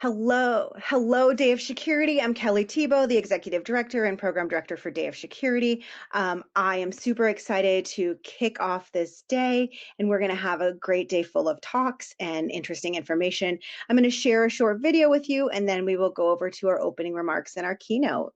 Hello, Day of Security. I'm Kelly Tebow, the Executive Director and Program Director for Day of Security. I am super excited to kick off this day, and we're going to have a great day full of talks and interesting information. I'm going to share a short video with you, and then we will go over to our opening remarks and our keynote.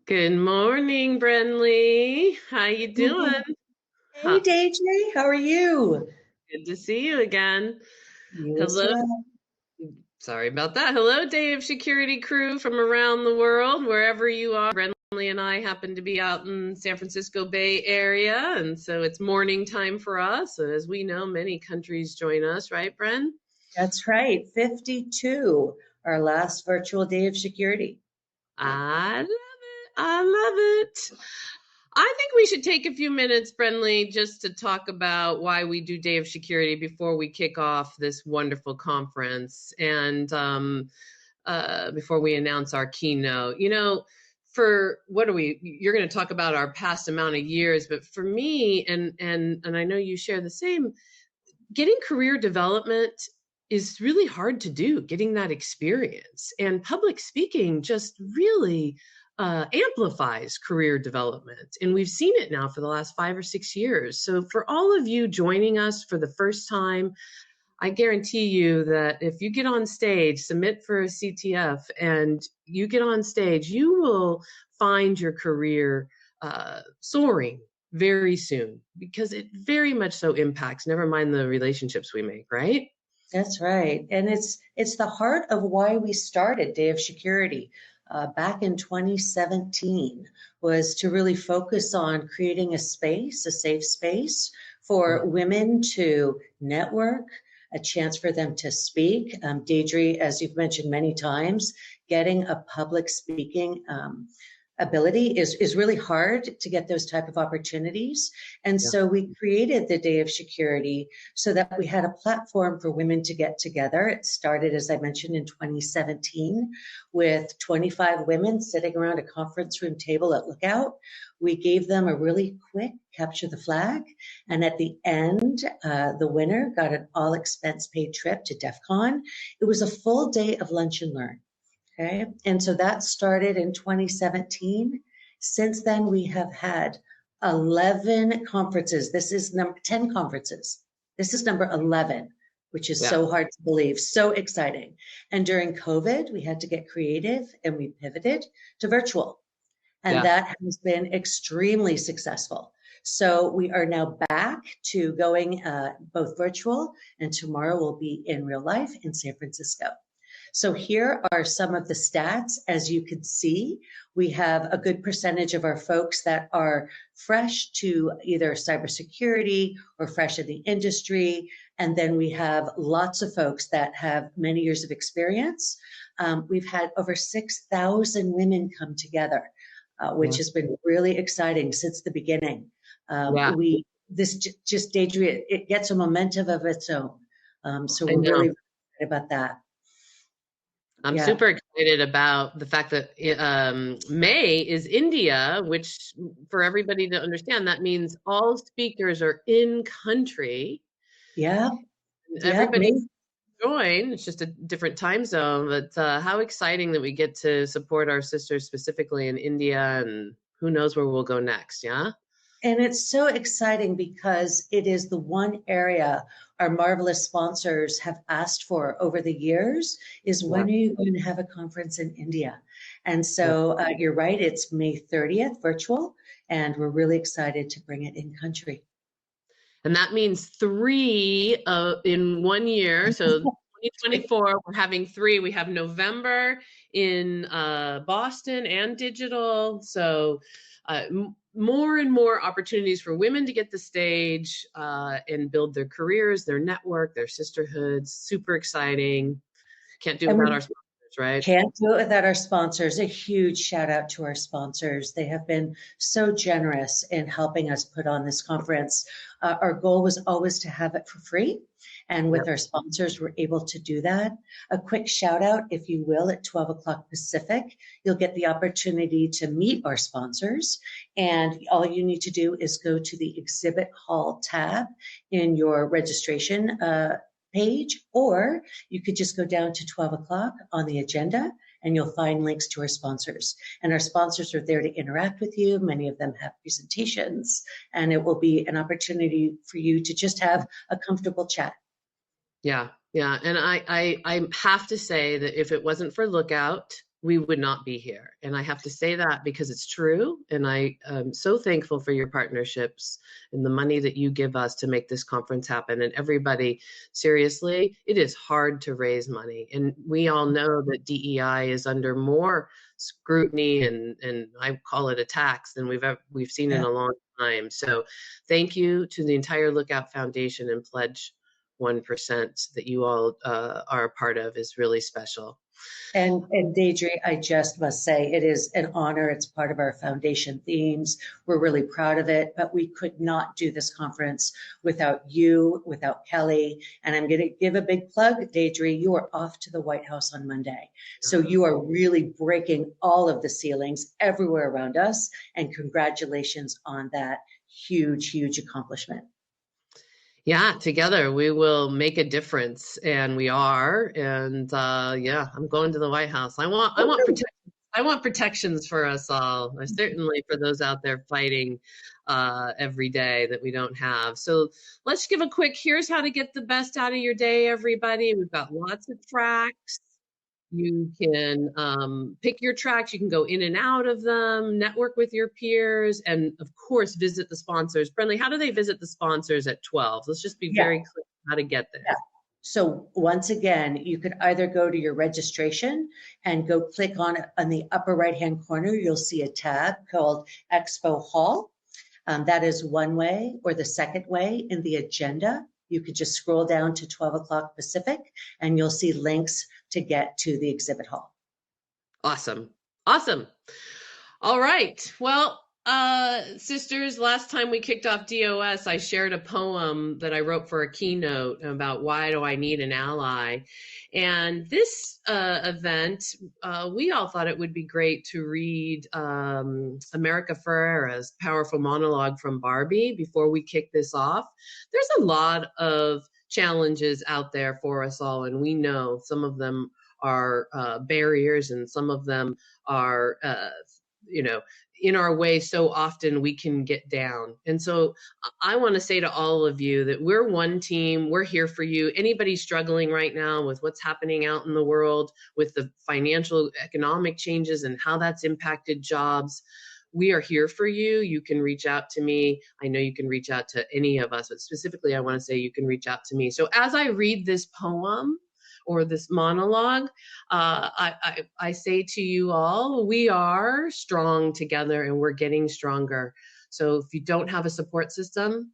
Good morning, Brenly. How you doing? Hey, Deidre, how are you? Good to see you again. You as Hello. well. Sorry about that. Hello, Day of Security crew from around the world, wherever you are. Brenly and I happen to be out in San Francisco Bay Area, and so it's morning time for us. And as we know, many countries join us, right, Bren? That's right, 52, our last virtual Day of Security. I love it. I love it. I think we should take a few minutes, Brenly, just to talk about why we do Day of Security before we kick off this wonderful conference and before we announce our keynote. You know, for what are we? You're going to talk about our past amount of years, but for me, and I know you share the same, getting career development is really hard to do, getting that experience. And public speaking just really amplifies career development. And we've seen it now for the last 5 or 6 years. So for all of you joining us for the first time, I guarantee you that if you get on stage, submit for a CTF, and you get on stage, you will find your career soaring very soon, because it very much so impacts, never mind the relationships we make, right? That's right. And it's the heart of why we started Day of Security back in 2017, was to really focus on creating a space, a safe space for women to network, a chance for them to speak. Deidre, as you've mentioned many times, getting a public speaking ability is really hard to get those type of opportunities. And so we created the Day of Security so that we had a platform for women to get together. It started, as I mentioned, in 2017 with 25 women sitting around a conference room table at Lookout. We gave them a really quick capture the flag. And at the end, the winner got an all expense paid trip to DEF CON. It was a full day of lunch and learn. Okay, and so that started in 2017. Since then, we have had 11 conferences. This is number 10 conferences. This is number 11, which is so hard to believe, so exciting. And during COVID, we had to get creative and we pivoted to virtual. And that has been extremely successful. So we are now back to going both virtual, and tomorrow we'll be in real life in San Francisco. So here are some of the stats. As you can see, we have a good percentage of our folks that are fresh to either cybersecurity or fresh in the industry. And then we have lots of folks that have many years of experience. We've had over 6,000 women come together, which has been really exciting since the beginning. We this just Deidre, it gets a momentum of its own. So I we're know. really excited about that. I'm Yeah. super excited about the fact that May is India, which for everybody to understand, that means all speakers are in country. Yeah. Yeah. Everybody join. It's just a different time zone, but how exciting that we get to support our sisters specifically in India, and who knows where we'll go next. Yeah. And it's so exciting because it is the one area our marvelous sponsors have asked for over the years is Yeah. when are you going to have a conference in India? And Yeah. so you're right, it's May 30th virtual, and we're really excited to bring it in country. And that means 3 in 1 year. So 2024, we're having 3. We have November in Boston and digital. So more and more opportunities for women to get the stage and build their careers, their network, their sisterhoods. Super exciting. Can't do And without we our sponsors, right? can't do it without our sponsors. A huge shout out to our sponsors. They have been so generous in helping us put on this conference. Our goal was always to have it for free. And with Yep. our sponsors, we're able to do that. A quick shout out, if you will, at 12 o'clock Pacific, you'll get the opportunity to meet our sponsors. And all you need to do is go to the exhibit hall tab in your registration page, or you could just go down to 12 o'clock on the agenda and you'll find links to our sponsors. And our sponsors are there to interact with you. Many of them have presentations, and it will be an opportunity for you to just have a comfortable chat. Yeah, yeah. And I have to say that if it wasn't for Lookout, we would not be here. And I have to say that because it's true. And I am so thankful for your partnerships and the money that you give us to make this conference happen. And everybody, seriously, it is hard to raise money. And we all know that DEI is under more scrutiny and I call it attacks than we've seen in Yeah. a long time. So thank you to the entire Lookout Foundation and Pledge 1% that you all are a part of is really special. And Deidre, I just must say it is an honor. It's part of our foundation themes. We're really proud of it, but we could not do this conference without you, without Kelly. And I'm going to give a big plug, Deidre, you are off to the White House on Monday. So you are really breaking all of the ceilings everywhere around us. And congratulations on that huge, huge accomplishment. Yeah, together we will make a difference, and we are. And yeah, I'm going to the White House. I want protections for us all, certainly for those out there fighting every day that we don't have. So let's give a quick, here's how to get the best out of your day, everybody. We've got lots of tracks. You can pick your tracks. You can go in and out of them, network with your peers, and of course, visit the sponsors. Brenly, how do they visit the sponsors at 12? Let's just be very clear how to get there. Yeah. So once again, you could either go to your registration and go click on it on the upper right-hand corner. You'll see a tab called Expo Hall. That is one way, or the second way in the agenda. You could just scroll down to 12 o'clock Pacific and you'll see links to get to the exhibit hall. Awesome. Awesome. All right. Well, sisters, last time we kicked off DOS, I shared a poem that I wrote for a keynote about why do I need an ally? And this event, we all thought it would be great to read America Ferrera's powerful monologue from Barbie before we kick this off. There's a lot of challenges out there for us all, and we know some of them are barriers and some of them are, in our way so often we can get down. And so I want to say to all of you that we're one team. We're here for you. Anybody struggling right now with what's happening out in the world, with the financial economic changes and how that's impacted jobs, we are here for you. You can reach out to me. I know you can reach out to any of us, but specifically I want to say you can reach out to me. So as I read this poem or this monologue, I say to you all, we are strong together and we're getting stronger. So if you don't have a support system,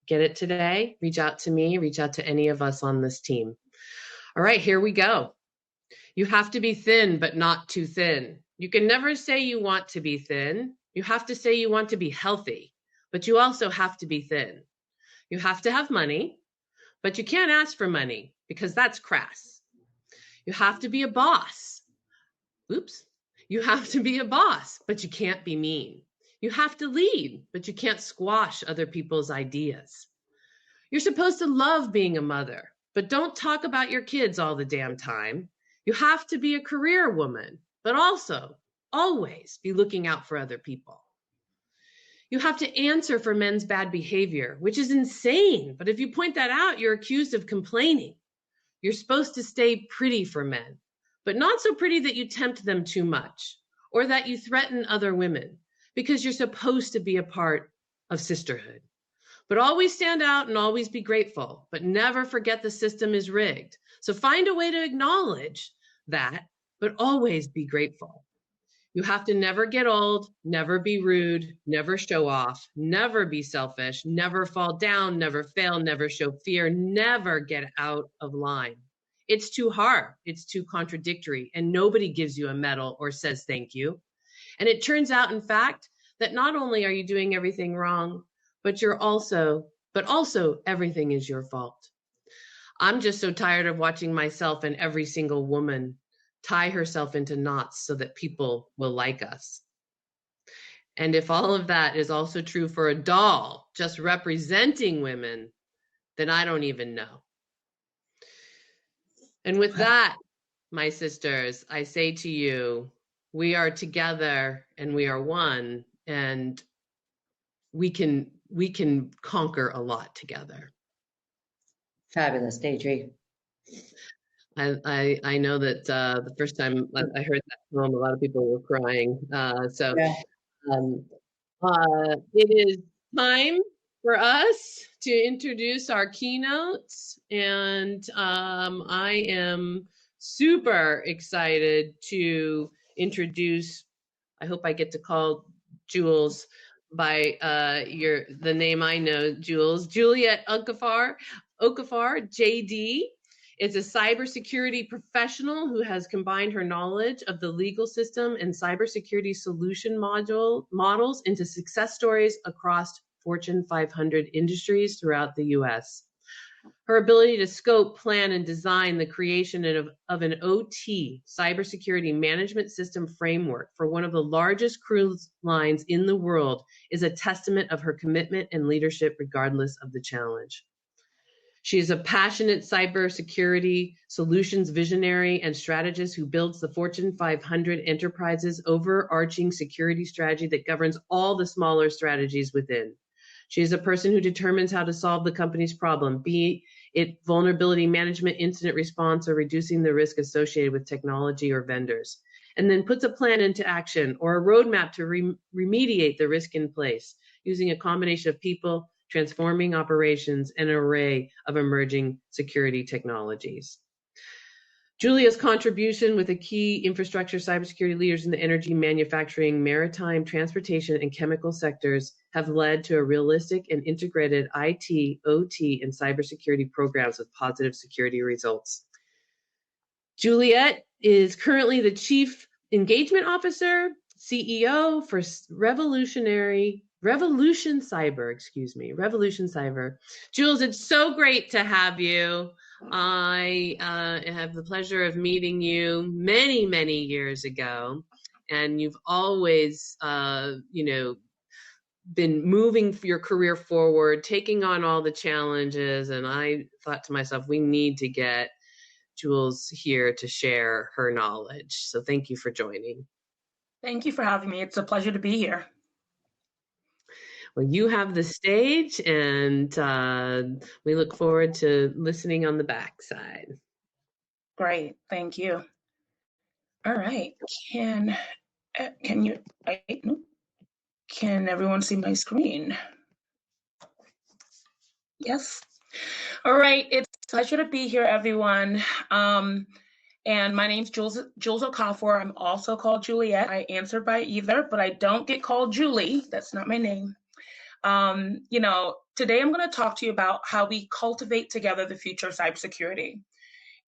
get it today. Reach out to me, reach out to any of us on this team. All right, here we go. You have to be thin, but not too thin. You can never say you want to be thin. You have to say you want to be healthy, but you also have to be thin. You have to have money, but you can't ask for money because that's crass. You have to be a boss. Oops. You have to be a boss, but you can't be mean. You have to lead, but you can't squash other people's ideas. You're supposed to love being a mother, but don't talk about your kids all the damn time. You have to be a career woman, but also always be looking out for other people. You have to answer for men's bad behavior, which is insane. But if you point that out, you're accused of complaining. You're supposed to stay pretty for men, but not so pretty that you tempt them too much or that you threaten other women, because you're supposed to be a part of sisterhood. But always stand out and always be grateful, but never forget the system is rigged. So find a way to acknowledge that, but always be grateful. You have to never get old, never be rude, never show off, never be selfish, never fall down, never fail, never show fear, never get out of line. It's too hard, it's too contradictory, and nobody gives you a medal or says thank you. And it turns out, in fact, that not only are you doing everything wrong, but also everything is your fault. I'm just so tired of watching myself and every single woman tie herself into knots so that people will like us. And if all of that is also true for a doll just representing women, then I don't even know. And with that, my sisters, I say to you, we are together and we are one, and we can conquer a lot together. Fabulous, Deidre. I know that the first time I heard that poem, a lot of people were crying. It is time for us to introduce our keynotes, and I am super excited to introduce, I hope I get to call Jules by the name I know, Jules. Juliet Okafor, JD, is a cybersecurity professional who has combined her knowledge of the legal system and cybersecurity solution models into success stories across Fortune 500 industries throughout the US. Her ability to scope, plan, and design the creation of an OT, cybersecurity management system framework for one of the largest cruise lines in the world is a testament of her commitment and leadership regardless of the challenge. She is a passionate cybersecurity solutions visionary and strategist who builds the Fortune 500 enterprises' overarching security strategy that governs all the smaller strategies within. She is a person who determines how to solve the company's problem, be it vulnerability management, incident response, or reducing the risk associated with technology or vendors, and then puts a plan into action or a roadmap to remediate the risk in place using a combination of people, transforming operations, and an array of emerging security technologies. Julia's contribution with the key infrastructure cybersecurity leaders in the energy, manufacturing, maritime, transportation, and chemical sectors have led to a realistic and integrated IT, OT, and cybersecurity programs with positive security results. Juliet is currently the Chief Engagement Officer, CEO for Revolution Cyber. Jules, it's so great to have you. I have the pleasure of meeting you many, many years ago, and you've always, been moving your career forward, taking on all the challenges, and I thought to myself, we need to get Jules here to share her knowledge. So thank you for joining. Thank you for having me. It's a pleasure to be here. Well, you have the stage, and we look forward to listening on the backside. Great, thank you. All right, can everyone see my screen? Yes. All right, it's a pleasure to be here, everyone. And my name's Jules Okafor. I'm also called Juliet. I answer by either, but I don't get called Julie. That's not my name. Today I'm going to talk to you about how we cultivate together the future of cybersecurity.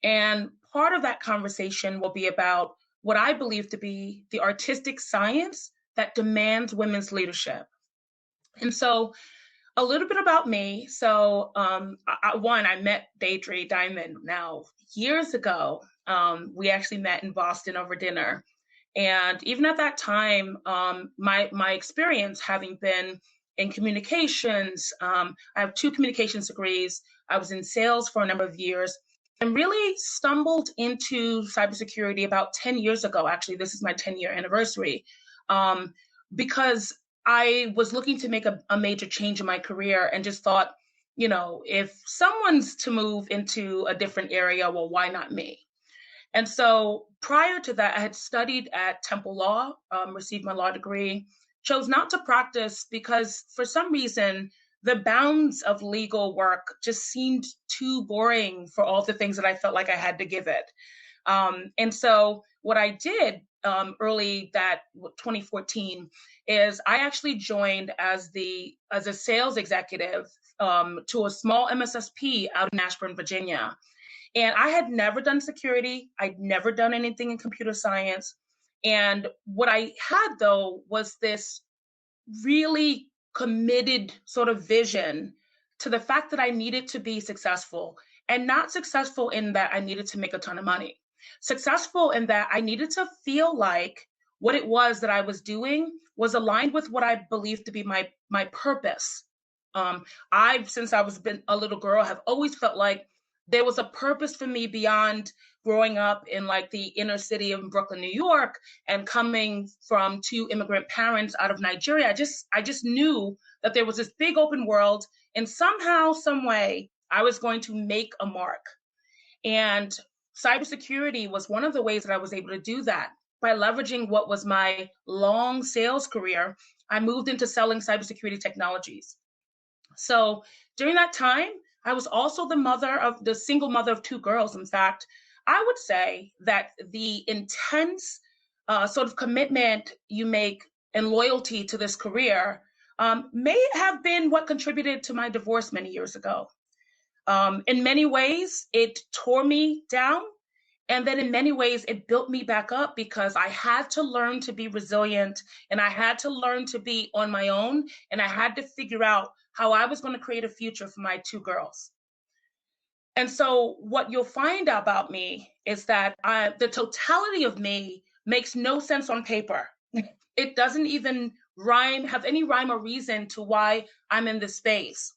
And part of that conversation will be about what I believe to be the artistic science that demands women's leadership. And so A little bit about me. So, I met Deidre Diamond now years ago. We actually met in Boston over dinner. And even at that time, my experience having been in communications, I have 2 communications degrees. I was in sales for a number of years and really stumbled into cybersecurity about 10 years ago. Actually, this is my 10-year anniversary, because I was looking to make a major change in my career and just thought, if someone's to move into a different area, well, why not me? And so prior to that, I had studied at Temple Law, received my law degree, chose not to practice because for some reason, the bounds of legal work just seemed too boring for all the things that I felt like I had to give it. And so what I did early that 2014 is I actually joined as a sales executive to a small MSSP out in Ashburn, Virginia. And I had never done security. I'd never done anything in computer science. And what I had, though, was this really committed sort of vision to the fact that I needed to be successful, and not successful in that I needed to make a ton of money. Successful in that I needed to feel like what it was that I was doing was aligned with what I believed to be my purpose. Since I was been a little girl, have always felt like there was a purpose for me beyond growing up in like the inner city of Brooklyn, New York, and coming from 2 immigrant parents out of Nigeria. I just knew that there was this big open world, and somehow, some way, I was going to make a mark. And cybersecurity was one of the ways that I was able to do that. By leveraging what was my long sales career, I moved into selling cybersecurity technologies. So during that time, I was also the single mother of 2 girls. In fact, I would say that the intense sort of commitment you make and loyalty to this career may have been what contributed to my divorce many years ago. In many ways, it tore me down. And then in many ways, it built me back up because I had to learn to be resilient, and I had to learn to be on my own, and I had to figure out how I was going to create a future for my 2 girls. And so what you'll find about me is that the totality of me makes no sense on paper. It doesn't even have any rhyme or reason to why I'm in this space.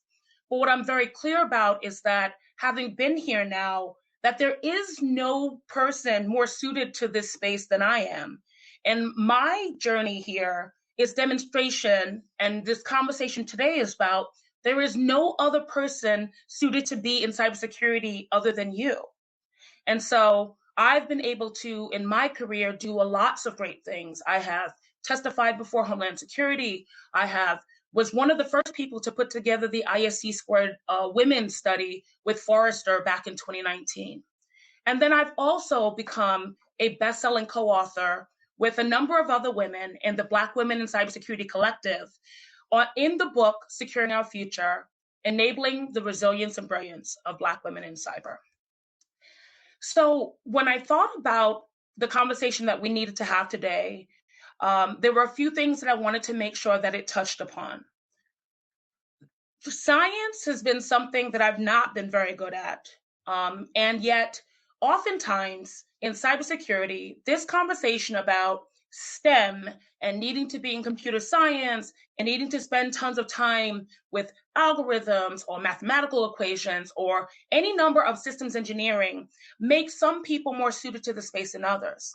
But what I'm very clear about is that having been here now, that there is no person more suited to this space than I am. And my journey here is demonstration, and this conversation today is about there is no other person suited to be in cybersecurity other than you. And so I've been able to, in my career, do lots of great things. I have testified before Homeland Security. Was one of the first people to put together the ISC squared women's study with Forrester back in 2019. And then I've also become a best-selling co-author with a number of other women in the Black Women in Cybersecurity Collective in the book, Securing Our Future, Enabling the Resilience and Brilliance of Black Women in Cyber. So when I thought about the conversation that we needed to have today, there were a few things that I wanted to make sure that it touched upon. Science has been something that I've not been very good at. And yet, oftentimes in cybersecurity, this conversation about STEM and needing to be in computer science and needing to spend tons of time with algorithms or mathematical equations or any number of systems engineering makes some people more suited to the space than others.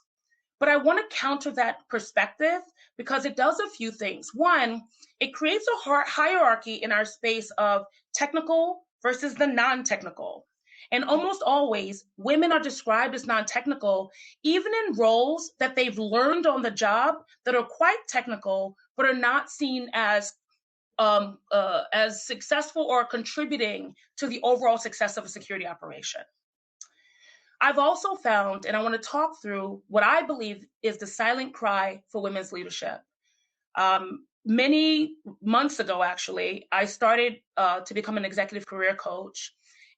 But I want to counter that perspective because it does a few things. One, it creates a hierarchy in our space of technical versus the non-technical. And almost always, women are described as non-technical, even in roles that they've learned on the job that are quite technical, but are not seen as successful or contributing to the overall success of a security operation. I've also found, and I want to talk through what I believe is the silent cry for women's leadership. Many months ago, actually, I started to become an executive career coach.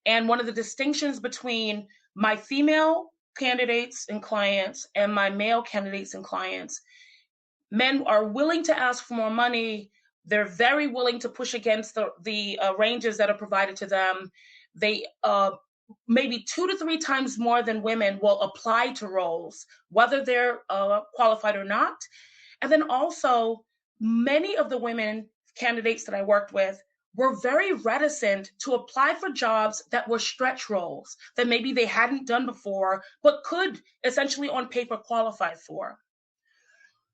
And one of the distinctions between my female candidates and clients and my male candidates and clients, men are willing to ask for more money, They're very willing to push against the ranges that are provided to them. They maybe 2 to 3 times more than women will apply to roles, whether they're qualified or not. And then also, many of the women candidates that I worked with were very reticent to apply for jobs that were stretch roles that maybe they hadn't done before, but could essentially on paper qualify for.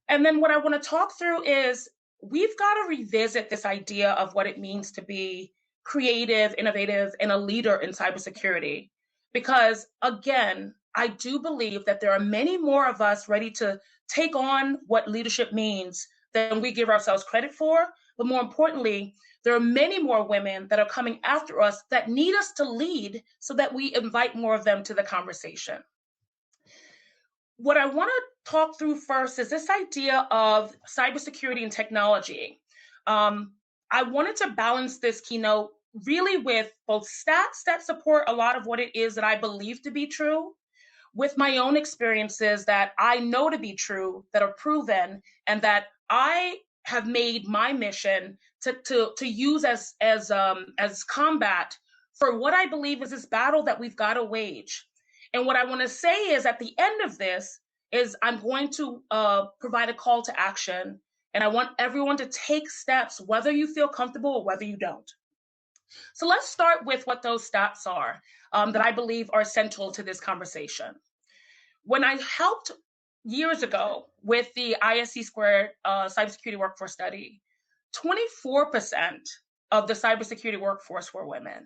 And then what I want to talk through is we've got to revisit this idea of what it means to be creative, innovative, and a leader in cybersecurity. Because again, I do believe that there are many more of us ready to take on what leadership means than we give ourselves credit for. But more importantly, there are many more women that are coming after us that need us to lead so that we invite more of them to the conversation. What I want to talk through first is this idea of cybersecurity and technology. I wanted to balance this keynote really with both stats that support a lot of what it is that I believe to be true, with my own experiences that I know to be true, that are proven, and that I have made my mission to use as combat for what I believe is this battle that we've got to wage. And what I want to say is at the end of this is I'm going to provide a call to action, and I want everyone to take steps, whether you feel comfortable or whether you don't. So let's start with what those stats are that I believe are central to this conversation. When I helped years ago with the ISC Squared cybersecurity workforce study, 24% of the cybersecurity workforce were women.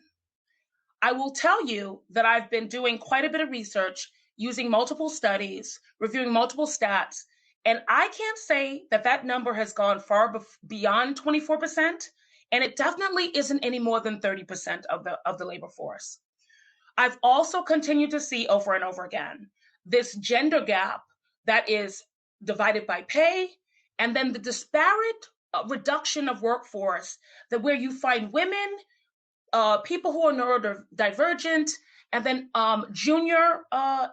I will tell you that I've been doing quite a bit of research, using multiple studies, reviewing multiple stats, and I can't say that that number has gone far beyond 24%, and it definitely isn't any more than 30% of the labor force. I've also continued to see over and over again this gender gap that is divided by pay, and then the disparate reduction of workforce, that where you find women, people who are neurodivergent, and then junior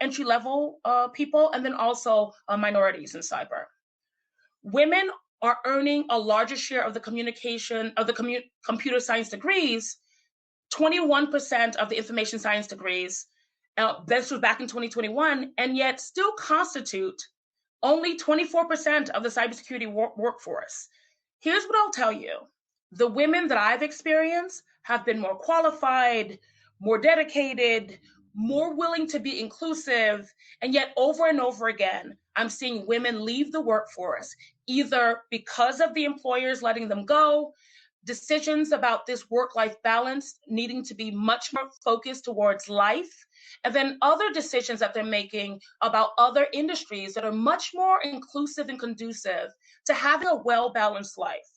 entry-level people, and then also minorities in cyber. Women are earning a larger share of the computer science degrees, 21% of the information science degrees. This was back in 2021, and yet still constitute only 24% of the cybersecurity workforce. Here's what I'll tell you. The women that I've experienced have been more qualified, more dedicated, more willing to be inclusive, and yet over and over again, I'm seeing women leave the workforce, either because of the employers letting them go, decisions about this work-life balance needing to be much more focused towards life, and then other decisions that they're making about other industries that are much more inclusive and conducive to having a well-balanced life.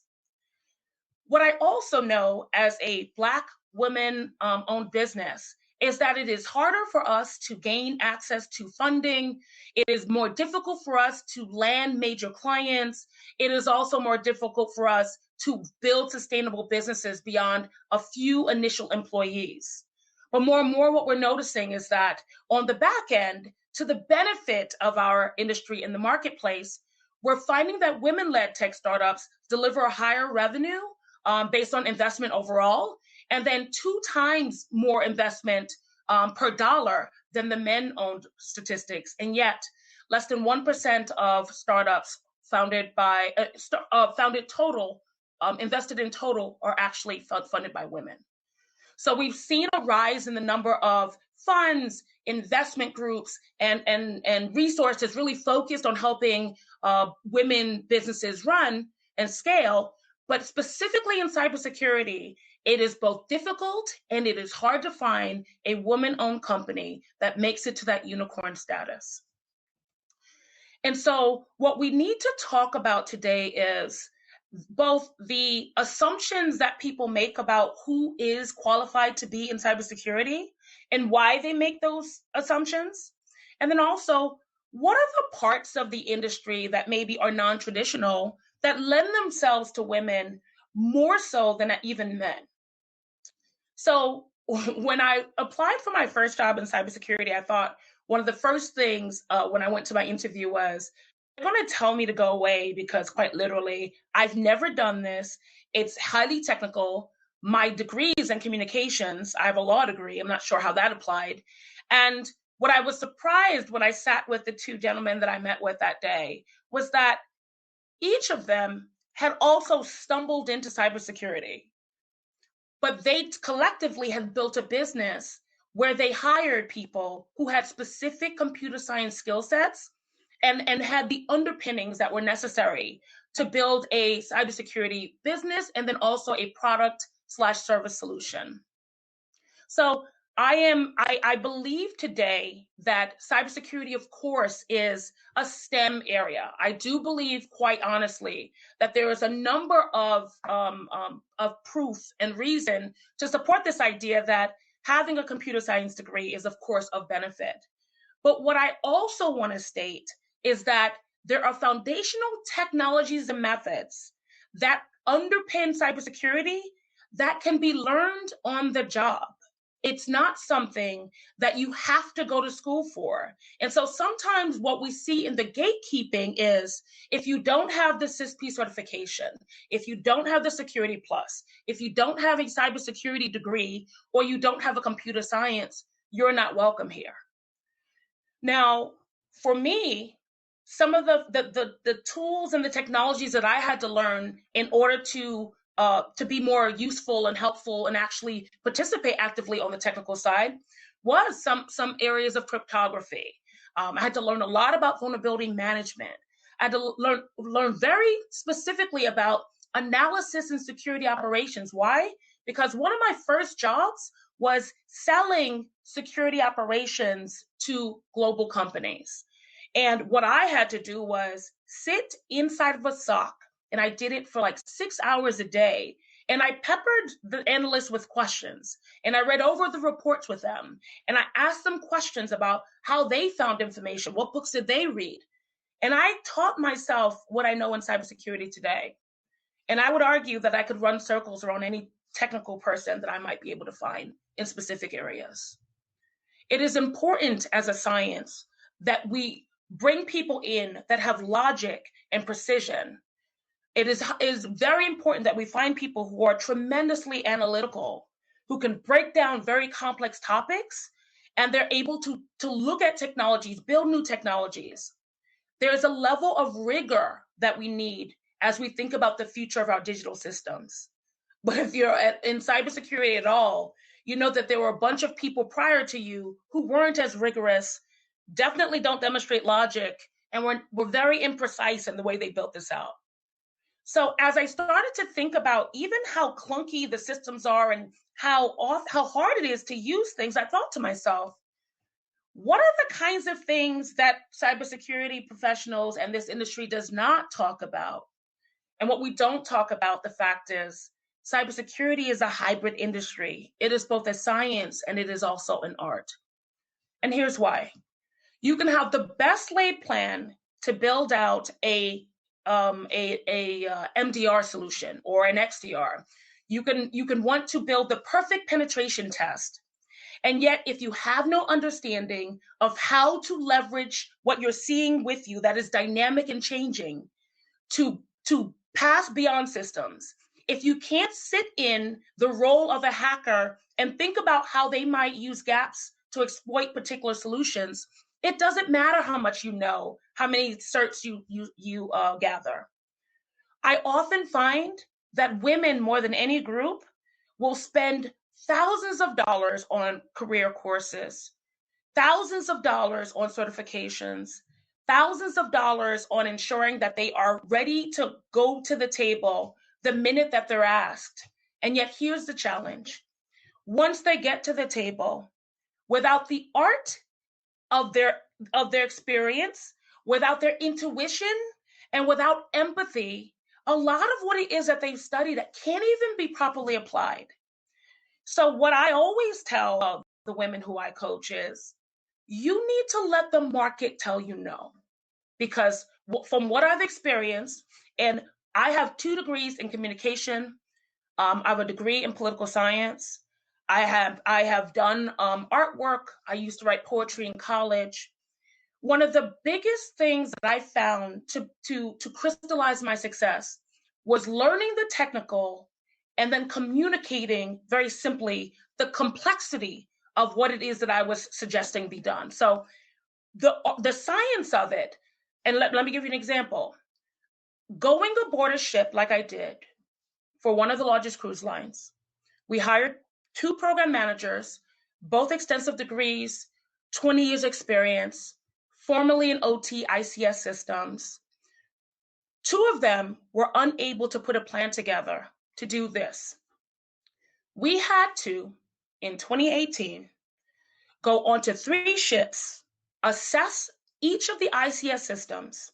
What I also know as a Black women-owned business is that it is harder for us to gain access to funding. It is more difficult for us to land major clients. It is also more difficult for us to build sustainable businesses beyond a few initial employees. But more and more, what we're noticing is that on the back end, to the benefit of our industry in the marketplace, we're finding that women-led tech startups deliver a higher revenue based on investment overall, and then 2 times more investment per dollar than the men-owned statistics. And yet, less than 1% of startups founded by invested in total are actually funded by women. So we've seen a rise in the number of funds, investment groups, and resources really focused on helping women businesses run and scale. But specifically in cybersecurity, it is both difficult and it is hard to find a woman-owned company that makes it to that unicorn status. And so what we need to talk about today is both the assumptions that people make about who is qualified to be in cybersecurity and why they make those assumptions. And then also, what are the parts of the industry that maybe are non-traditional that lend themselves to women more so than even men? So when I applied for my first job in cybersecurity, I thought one of the first things when I went to my interview was, going to tell me to go away because quite literally, I've never done this. It's highly technical. My degree is in communications. I have a law degree. I'm not sure how that applied. And what I was surprised when I sat with the two gentlemen that I met with that day was that each of them had also stumbled into cybersecurity, but they collectively had built a business where they hired people who had specific computer science skill sets and had the underpinnings that were necessary to build a cybersecurity business and then also a product/service solution. So I believe today that cybersecurity, of course, is a STEM area. I do believe, quite honestly, that there is a number of proof and reason to support this idea that having a computer science degree is, of course, of benefit. But what I also want to state is that there are foundational technologies and methods that underpin cybersecurity that can be learned on the job. It's not something that you have to go to school for. And so sometimes what we see in the gatekeeping is if you don't have the CISP certification, if you don't have the Security Plus, if you don't have a cybersecurity degree, or you don't have a computer science, you're not welcome here. Now, for me, some of the tools and the technologies that I had to learn in order to be more useful and helpful and actually participate actively on the technical side was some areas of cryptography. I had to learn a lot about vulnerability management. I had to learn very specifically about analysis and security operations. Why? Because one of my first jobs was selling security operations to global companies. And what I had to do was sit inside of a SOC, and I did it for like 6 hours a day. And I peppered the analysts with questions, and I read over the reports with them, and I asked them questions about how they found information, what books did they read. And I taught myself what I know in cybersecurity today. And I would argue that I could run circles around any technical person that I might be able to find in specific areas. It is important as a science that we bring people in that have logic and precision. It is very important that we find people who are tremendously analytical, who can break down very complex topics, and they're able to look at technologies, build new technologies. There's a level of rigor that we need as we think about the future of our digital systems. But if you're in cybersecurity at all, you know that there were a bunch of people prior to you who weren't as rigorous, definitely don't demonstrate logic, and were very imprecise in the way they built this out. So as I started to think about even how clunky the systems are and how hard it is to use things, I thought to myself, what are the kinds of things that cybersecurity professionals and this industry does not talk about? And what we don't talk about, the fact is, cybersecurity is a hybrid industry. It is both a science and it is also an art. And here's why. You can have the best laid plan to build out a MDR solution or an XDR. You can want to build the perfect penetration test. And yet, if you have no understanding of how to leverage what you're seeing with you that is dynamic and changing to pass beyond systems, if you can't sit in the role of a hacker and think about how they might use gaps to exploit particular solutions, it doesn't matter how much you know, how many certs you gather. I often find that women, more than any group, will spend thousands of dollars on career courses, thousands of dollars on certifications, thousands of dollars on ensuring that they are ready to go to the table the minute that they're asked. And yet here's the challenge. Once they get to the table, without the art of their experience, without their intuition, and without empathy, a lot of what it is that they've studied that can't even be properly applied. So what I always tell the women who I coach is, you need to let the market tell you no. Because from what I've experienced, and I have 2 degrees in communication, I have a degree in political science, I have done artwork. I used to write poetry in college. One of the biggest things that I found to crystallize my success was learning the technical and then communicating very simply the complexity of what it is that I was suggesting be done. So the science of it, and let me give you an example. Going aboard a ship like I did for one of the largest cruise lines, we hired 2 program managers, both extensive degrees, 20 years experience, formerly in OT ICS systems. 2 of them were unable to put a plan together to do this. We had to, in 2018, go onto 3 ships, assess each of the ICS systems,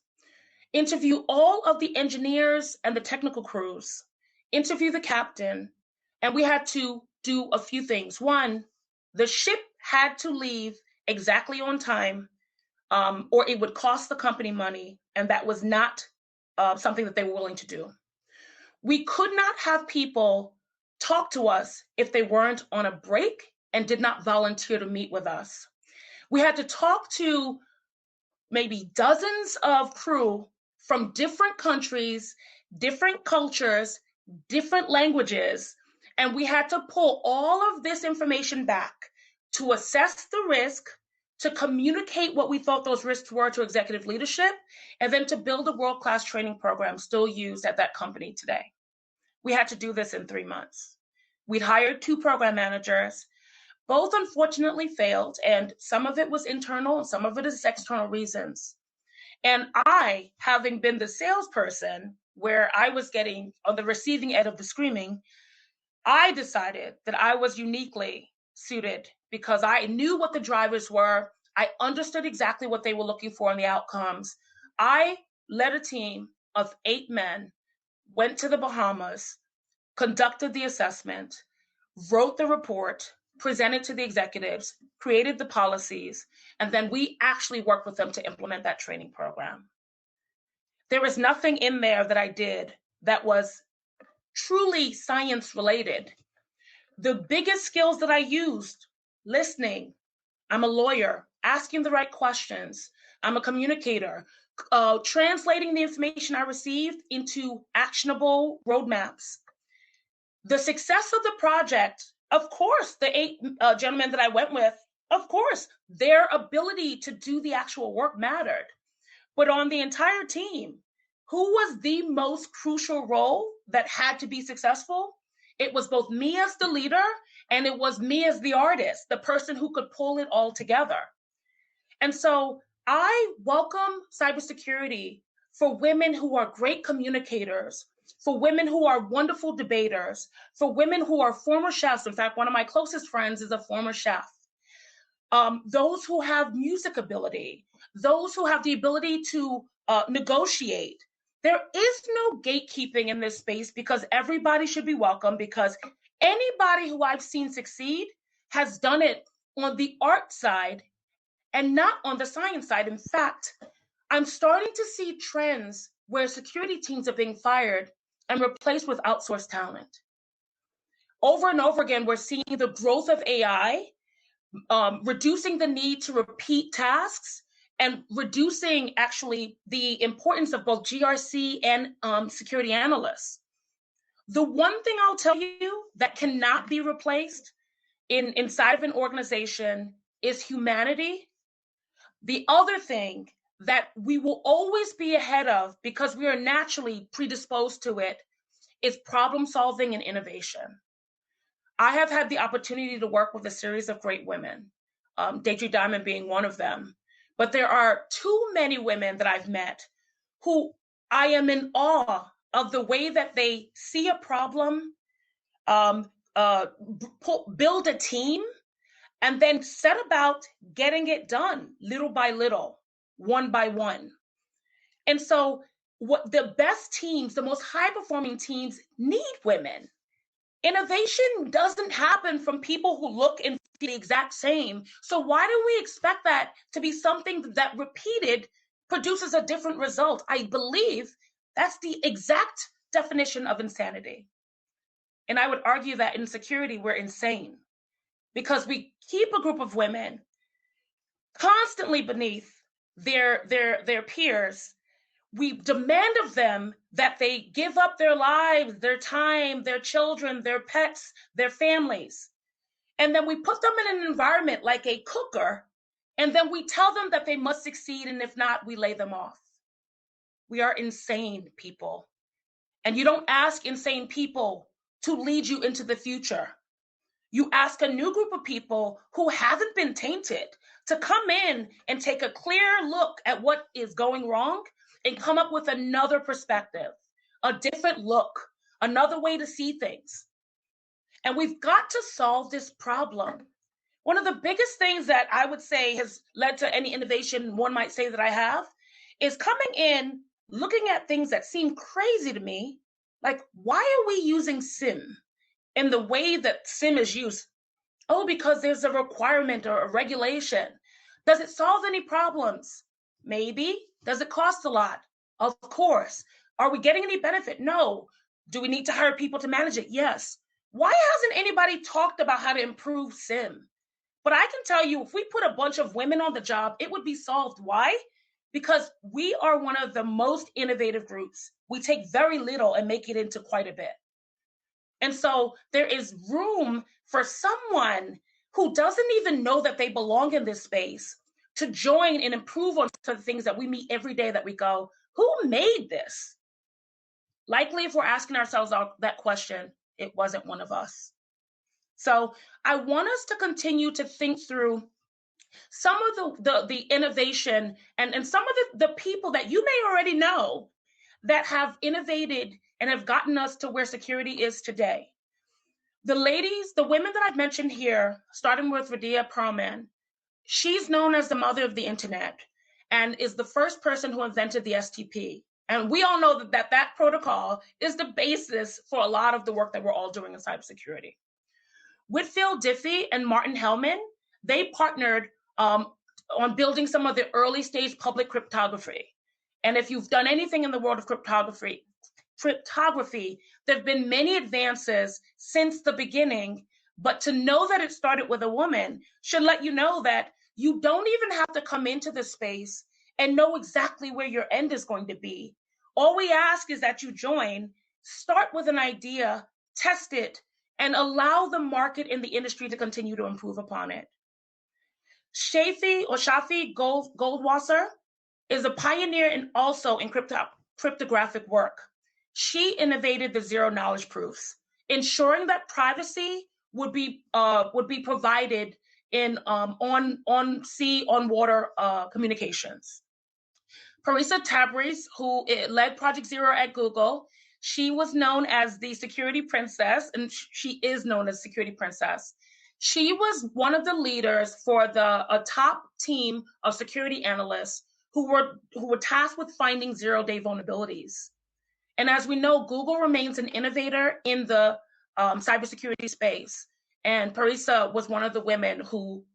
interview all of the engineers and the technical crews, interview the captain, and we had to do a few things. One, the ship had to leave exactly on time, or it would cost the company money, and that was not something that they were willing to do. We could not have people talk to us if they weren't on a break and did not volunteer to meet with us. We had to talk to maybe dozens of crew from different countries, different cultures, different languages, and we had to pull all of this information back to assess the risk, to communicate what we thought those risks were to executive leadership, and then to build a world-class training program still used at that company today. We had to do this in 3 months. We'd hired 2 program managers. Both unfortunately failed, and some of it was internal and some of it is external reasons. And I, having been the salesperson where I was getting on the receiving end of the screaming, I decided that I was uniquely suited because I knew what the drivers were. I understood exactly what they were looking for in the outcomes. I led a team of 8 men, went to the Bahamas, conducted the assessment, wrote the report, presented to the executives, created the policies, and then we actually worked with them to implement that training program. There was nothing in there that I did that was truly science related. The biggest skills that I used, listening, I'm a lawyer, asking the right questions, I'm a communicator, translating the information I received into actionable roadmaps. The success of the project, of course, the 8 gentlemen that I went with, of course, their ability to do the actual work mattered. But on the entire team, who was the most crucial role that had to be successful? It was both me as the leader and it was me as the artist, the person who could pull it all together. And so I welcome cybersecurity for women who are great communicators, for women who are wonderful debaters, for women who are former chefs. In fact, one of my closest friends is a former chef. Those who have music ability, those who have the ability to negotiate. There is no gatekeeping in this space because everybody should be welcome, because anybody who I've seen succeed has done it on the art side and not on the science side. In fact, I'm starting to see trends where security teams are being fired and replaced with outsourced talent. Over and over again, we're seeing the growth of AI, reducing the need to repeat tasks and reducing actually the importance of both GRC and security analysts. The one thing I'll tell you that cannot be replaced inside of an organization is humanity. The other thing that we will always be ahead of because we are naturally predisposed to it is problem solving and innovation. I have had the opportunity to work with a series of great women, Deidre Diamond being one of them. But there are too many women that I've met who I am in awe of the way that they see a problem, build a team, and then set about getting it done little by little, one by one. And so what the best teams, the most high-performing teams need women. Innovation doesn't happen from people who look and feel the exact same. So why do we expect that to be something that repeated produces a different result? I believe that's the exact definition of insanity. And I would argue that in security, we're insane because we keep a group of women constantly beneath their peers, we demand of them that they give up their lives, their time, their children, their pets, their families. And then we put them in an environment like a cooker, and then we tell them that they must succeed, and if not, we lay them off. We are insane people. And you don't ask insane people to lead you into the future. You ask a new group of people who haven't been tainted to come in and take a clear look at what is going wrong and come up with another perspective, a different look, another way to see things. And we've got to solve this problem. One of the biggest things that I would say has led to any innovation one might say that I have is coming in, looking at things that seem crazy to me, like why are we using SIM in the way that SIM is used? Oh, because there's a requirement or a regulation. Does it solve any problems? Maybe. Does it cost a lot? Of course. Are we getting any benefit? No. Do we need to hire people to manage it? Yes. Why hasn't anybody talked about how to improve SIM? But I can tell you, if we put a bunch of women on the job, it would be solved. Why? Because we are one of the most innovative groups. We take very little and make it into quite a bit. And so there is room for someone who doesn't even know that they belong in this space to join and improve on the things that we meet every day that we go, who made this? Likely, if we're asking ourselves that question, it wasn't one of us. So I want us to continue to think through some of the innovation and some of the people that you may already know that have innovated and have gotten us to where security is today. The ladies, the women that I've mentioned here, starting with Radia Perlman, she's known as the mother of the internet and is the first person who invented the STP. And we all know that protocol is the basis for a lot of the work that we're all doing in cybersecurity. Whitfield Diffie and Martin Hellman, they partnered on building some of the early stage public cryptography. And if you've done anything in the world of cryptography, there have been many advances since the beginning, but to know that it started with a woman should let you know that you don't even have to come into the space and know exactly where your end is going to be. All we ask is that you join, start with an idea, test it, and allow the market and the industry to continue to improve upon it. Shafi Goldwasser is a pioneer and also in cryptographic work. She innovated the zero knowledge proofs, ensuring that privacy would be provided in on sea, on water communications. Parisa Tabriz, who led Project Zero at Google, she was known as the security princess, and she is known as security princess. She was one of the leaders for a top team of security analysts who were tasked with finding zero-day vulnerabilities. And as we know, Google remains an innovator in the cybersecurity space. And Parisa was one of the women who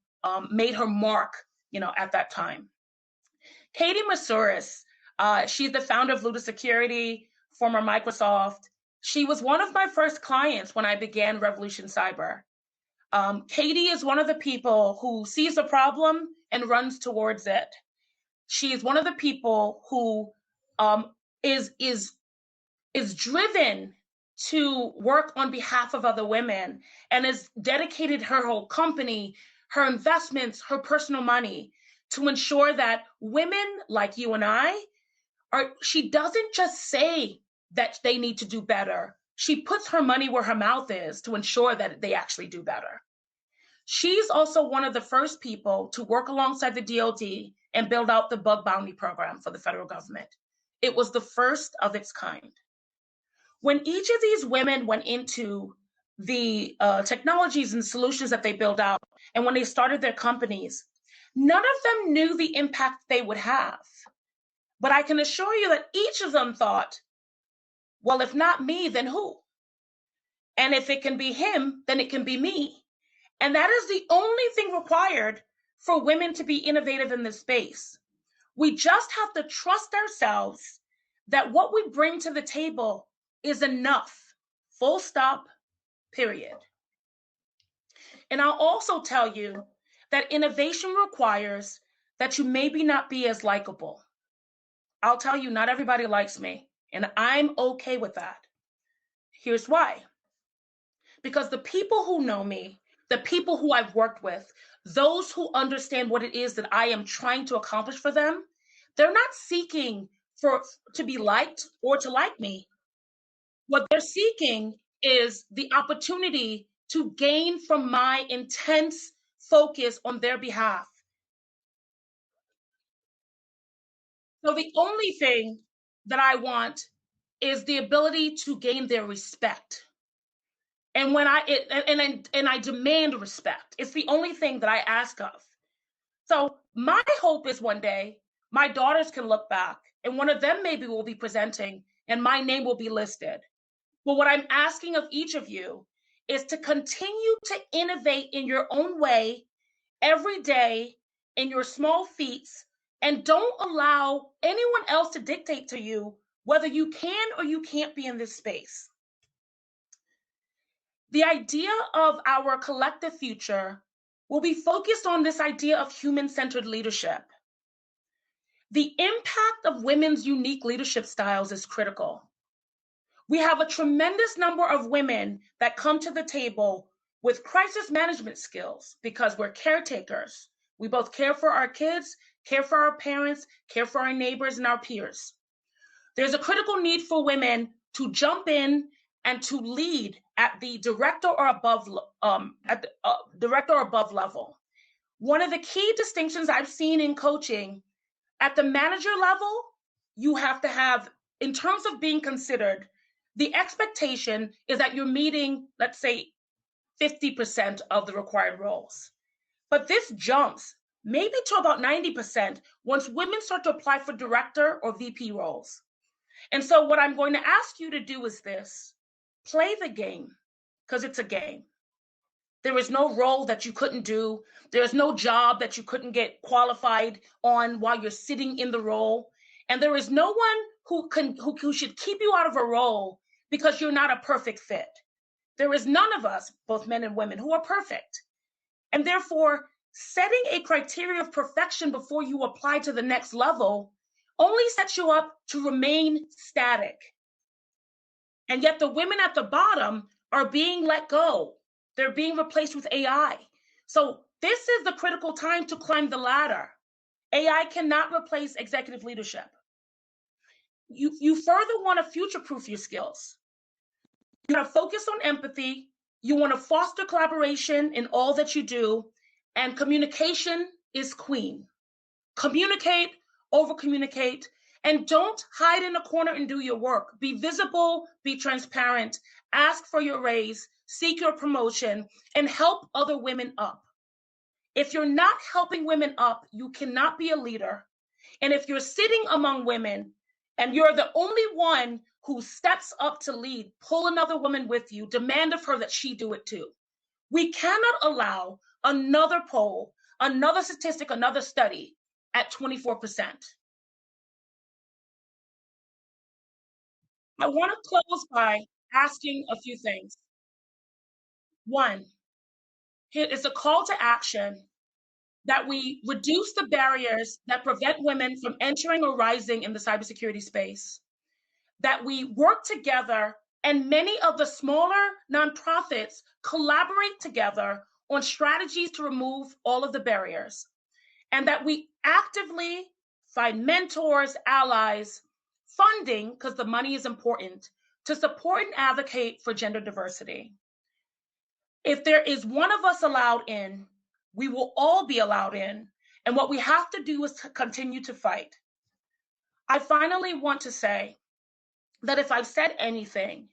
made her mark, at that time. Katie Masuris, she's the founder of Luda Security, former Microsoft. She was one of my first clients when I began Revolution Cyber. Katie is one of the people who sees a problem and runs towards it. She is one of the people who is driven to work on behalf of other women and has dedicated her whole company, her investments, her personal money to ensure that women like you and I she doesn't just say that they need to do better. She puts her money where her mouth is to ensure that they actually do better. She's also one of the first people to work alongside the DoD and build out the bug bounty program for the federal government. It was the first of its kind. When each of these women went into the technologies and solutions that they built out, and when they started their companies, none of them knew the impact they would have. But I can assure you that each of them thought, well, if not me, then who? And if it can be him, then it can be me. And that is the only thing required for women to be innovative in this space. We just have to trust ourselves that what we bring to the table is enough, full stop, period. And I'll also tell you that innovation requires that you maybe not be as likable. I'll tell you, not everybody likes me, and I'm okay with that. Here's why. Because the people who know me, the people who I've worked with, those who understand what it is that I am trying to accomplish for them, they're not seeking to be liked or to like me. What they're seeking is the opportunity to gain from my intense focus on their behalf. So the only thing that I want is the ability to gain their respect. And when I demand respect. It's the only thing that I ask of. So my hope is one day my daughters can look back and one of them maybe will be presenting and my name will be listed. But what I'm asking of each of you is to continue to innovate in your own way every day in your small feats, and don't allow anyone else to dictate to you whether you can or you can't be in this space. The idea of our collective future will be focused on this idea of human-centered leadership. The impact of women's unique leadership styles is critical. We have a tremendous number of women that come to the table with crisis management skills because we're caretakers. We both care for our kids, care for our parents, care for our neighbors and our peers. There's a critical need for women to jump in and to lead at the director or above level. One of the key distinctions I've seen in coaching, at the manager level, you have to have, in terms of being considered, the expectation is that you're meeting, let's say, 50% of the required roles. But this jumps maybe to about 90% once women start to apply for director or VP roles. And so what I'm going to ask you to do is this: play the game, because it's a game. There is no role that you couldn't do. There's no job that you couldn't get qualified on while you're sitting in the role. And there is no one who should keep you out of a role because you're not a perfect fit. There is none of us, both men and women, who are perfect. And therefore, setting a criteria of perfection before you apply to the next level only sets you up to remain static. And yet the women at the bottom are being let go. They're being replaced with AI. So this is the critical time to climb the ladder. AI cannot replace executive leadership. You further want to future-proof your skills. You want to focus on empathy. You want to foster collaboration in all that you do. And communication is queen. Communicate, over-communicate, and don't hide in a corner and do your work. Be visible, be transparent, ask for your raise, seek your promotion, and help other women up. If you're not helping women up, you cannot be a leader. And if you're sitting among women and you're the only one who steps up to lead, pull another woman with you, demand of her that she do it too. We cannot allow another poll, another statistic, another study at 24%. I want to close by asking a few things. One, here is a call to action that we reduce the barriers that prevent women from entering or rising in the cybersecurity space, that we work together and many of the smaller nonprofits collaborate together on strategies to remove all of the barriers, and that we actively find mentors, allies, funding, because the money is important, to support and advocate for gender diversity. If there is one of us allowed in, we will all be allowed in. And what we have to do is to continue to fight. I finally want to say that if I've said anything,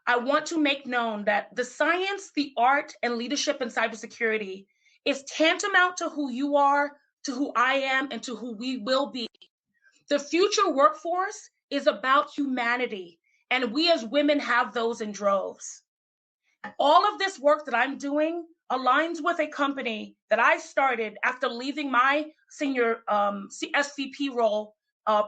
I want to make known that the science, the art, and leadership in cybersecurity is tantamount to who you are, to who I am, and to who we will be. The future workforce is about humanity, and we as women have those in droves. All of this work that I'm doing aligns with a company that I started after leaving my senior SVP role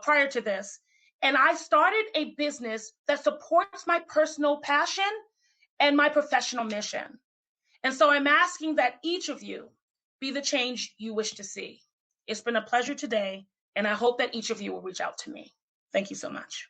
prior to this. And I started a business that supports my personal passion and my professional mission. And so I'm asking that each of you be the change you wish to see. It's been a pleasure today, and I hope that each of you will reach out to me. Thank you so much.